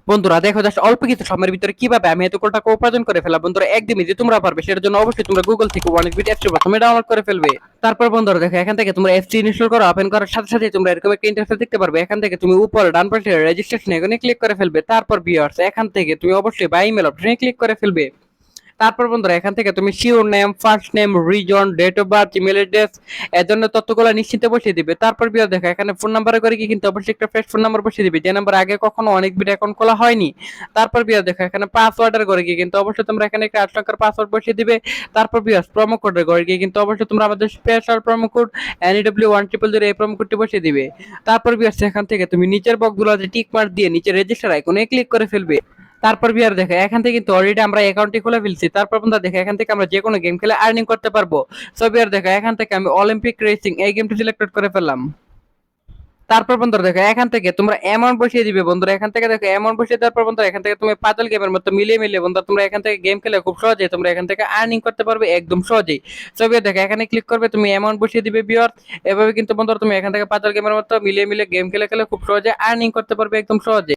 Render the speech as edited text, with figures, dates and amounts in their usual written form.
বন্ধুরা দেখো জাস্ট অল্প কিছু সময়ের ভিতরে কিভাবে আমি এত টাকা উপার্জন করে ফেলা। বন্ধুরা একদিনই যে তোমরা পারবে সেটার জন্য অবশ্যই তোমরা গুগল থেকে অনেক বিট অ্যাপস প্রথমে ডাউনলোড করে ফেলবে। তারপর বন্ধুরা দেখো এখান থেকে তোমরা অ্যাপসটি ইনস্টল করো। ওপেন করার সাথে সাথে তোমরা এরকম একটা ইন্টারফেস দেখতে পারবে। এখান থেকে তুমি উপরে ডান পাশে রেজিস্ট্রেশন এখানে ক্লিক করে ফেলবে। তারপর ভিউয়ার্স এখান থেকে তুমি অবশ্যই বাই ইমেল অপশনে ক্লিক করে ফেলবে। তারপর বন্ধুরা এখান থেকে তুমি surname, first name, reason, date of birth, email address এর জন্য তথ্যগুলো নিশ্চিন্তে বসিয়ে দিবে। তারপর বিয়ে দেখো এখানে ফোন নাম্বারে করে কি কিন্তু অবশ্যই একটা ফ্রেশ ফোন নাম্বার বসিয়ে দিবে, যে নাম্বার আগে কখনো অনেক বিট অ্যাকাউন্ট খোলা হয়নি। তারপর বিয়ে দেখো এখানে পাসওয়ার্ডের করে কি কিন্তু অবশ্যই তোমরা এখানে একটা 8 সংখ্যার পাসওয়ার্ড বসিয়ে দিবে। তারপর বিয়ে প্রোমো কোডের করে কি কিন্তু অবশ্যই তোমরা আমাদের স্পেশাল প্রোমো কোড NEW1000 এই প্রোমো কোডটি বসিয়ে দিবে। তারপর বিয়ে এখান থেকে তুমি নিচের বক্সগুলোতে টিক মার্ক দিয়ে নিচে রেজিস্টার আইকনে ক্লিক করে ফেলবে। তারপর বিয়ার দেখো এখান থেকে কিন্তু অলরেডি আমরা অ্যাকাউন্টটি খুলে ফেলছি। তারপর বন্ধুরা দেখো এখান থেকে আমরা যে কোনো গেম খেলে আর্নিং করতে পারবো। সো বিয়ার দেখো এখান থেকে আমি অলিম্পিক রেসিং এই গেমটি সিলেক্ট করে ফেললাম। তারপর বন্ধুরা দেখো এখান থেকে তোমরা অ্যামাউন্ট বসিয়ে দিবে। বন্ধুরা এখান থেকে দেখো অ্যামাউন্ট বসিয়ে দেওয়ার পর বন্ধুরা এখান থেকে তুমি পাজল গেমের মতো মিলিয়ে মিলিয়ে বন্ধুরা তোমরা এখান থেকে গেম খেলে খুব সহজেই তোমরা এখান থেকে আর্নিং করতে পারবে একদম সহজেই। সো বিয়ার দেখো এখানে ক্লিক করবে, তুমি অ্যামাউন্ট বসিয়ে দিবে বিয়ার। এভাবে কিন্তু বন্ধুরা তুমি এখান থেকে পাজল গেমের মতো মিলিয়ে মিলিয়ে গেম খেলে খেলে খুব সহজে আর্নিং করতে পারবে একদম সহজে।